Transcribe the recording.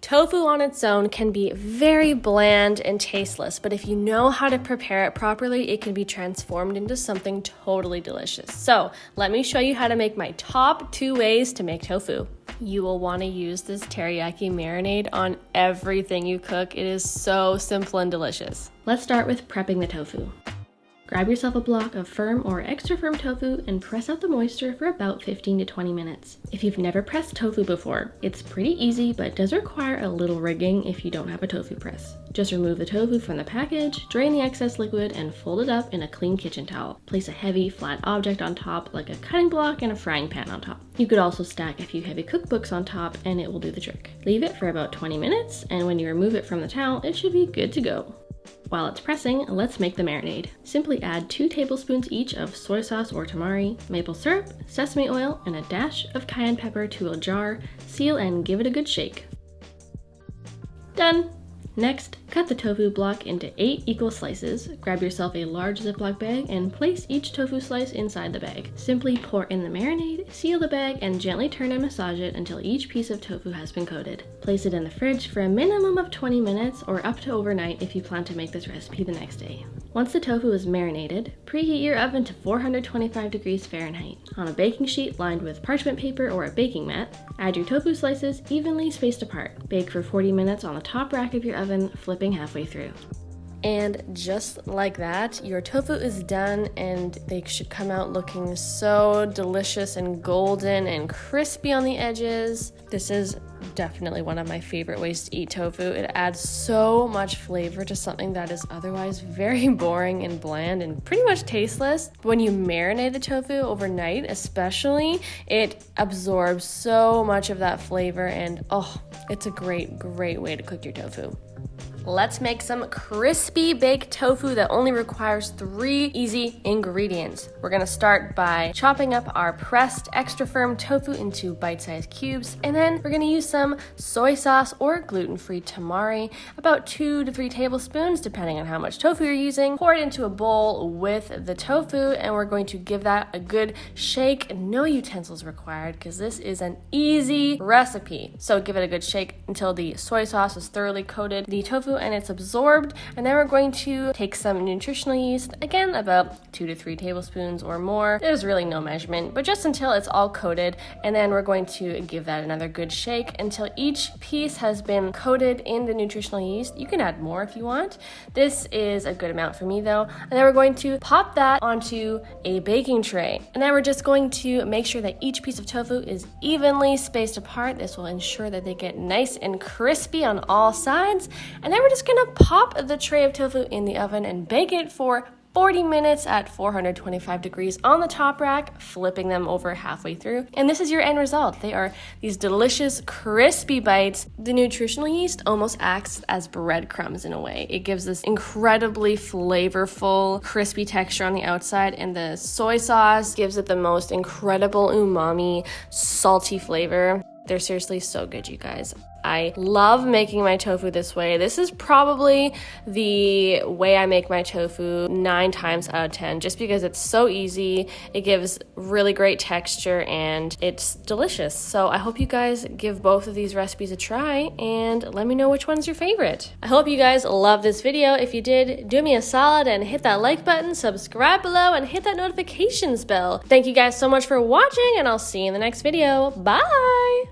Tofu on its own can be very bland and tasteless, but if you know how to prepare it properly, it can be transformed into something totally delicious. So let me show you how to make my top 2 ways to make tofu. You will want to use this teriyaki marinade on everything you cook. It is so simple and delicious. Let's start with prepping the tofu. Grab yourself a block of firm or extra firm tofu and press out the moisture for about 15 to 20 minutes. If you've never pressed tofu before, it's pretty easy, but does require a little rigging if you don't have a tofu press. Just remove the tofu from the package, drain the excess liquid, and fold it up in a clean kitchen towel. Place a heavy, flat object on top, like a cutting block and a frying pan on top. You could also stack a few heavy cookbooks on top, and it will do the trick. Leave it for about 20 minutes, and when you remove it from the towel, it should be good to go. While it's pressing, let's make the marinade. Simply add 2 tablespoons each of soy sauce or tamari, maple syrup, sesame oil, and a dash of cayenne pepper to a jar, seal and give it a good shake. Done! Next, cut the tofu block into 8 equal slices. Grab yourself a large Ziploc bag and place each tofu slice inside the bag. Simply pour in the marinade, seal the bag, and gently turn and massage it until each piece of tofu has been coated. Place it in the fridge for a minimum of 20 minutes or up to overnight if you plan to make this recipe the next day. Once the tofu is marinated, preheat your oven to 425 degrees Fahrenheit. On a baking sheet lined with parchment paper or a baking mat, add your tofu slices evenly spaced apart. Bake for 40 minutes on the top rack of your oven, flipping halfway through. And just like that, your tofu is done, and they should come out looking so delicious and golden and crispy on the edges. This is definitely one of my favorite ways to eat tofu. It adds so much flavor to something that is otherwise very boring and bland and pretty much tasteless. When you marinate the tofu overnight especially, it absorbs so much of that flavor, and oh, it's a great way to cook your tofu. Let's make some crispy baked tofu that only requires 3 easy ingredients. We're gonna start by chopping up our pressed extra firm tofu into bite-sized cubes, and then we're gonna use some soy sauce or gluten-free tamari, about 2 to 3 tablespoons depending on how much tofu you're using. Pour it into a bowl with the tofu, and we're going to give that a good shake. No utensils required because this is an easy recipe. So give it a good shake until the soy sauce is thoroughly coated the tofu and it's absorbed, and then we're going to take some nutritional yeast, again about 2 to 3 tablespoons or more. There's really no measurement, but just until it's all coated, and then we're going to give that another good shake until each piece has been coated in the nutritional yeast. You can add more if you want. This is a good amount for me though. And then we're going to pop that onto a baking tray, and then we're just going to make sure that each piece of tofu is evenly spaced apart. This will ensure that they get nice and crispy on all sides, and then we're just gonna pop the tray of tofu in the oven and bake it for 40 minutes at 425 degrees on the top rack, flipping them over halfway through. And this is your end result. They are these delicious, crispy bites. The nutritional yeast almost acts as breadcrumbs in a way. It gives this incredibly flavorful, crispy texture on the outside, and the soy sauce gives it the most incredible umami, salty flavor. They're seriously so good, you guys. I love making my tofu this way. This is probably the way I make my tofu 9 times out of 10, just because it's so easy, it gives really great texture, and it's delicious. So I hope you guys give both of these recipes a try, and let me know which one's your favorite. I hope you guys love this video. If you did, do me a solid and hit that like button, subscribe below, and hit that notifications bell. Thank you guys so much for watching, and I'll see you in the next video. Bye!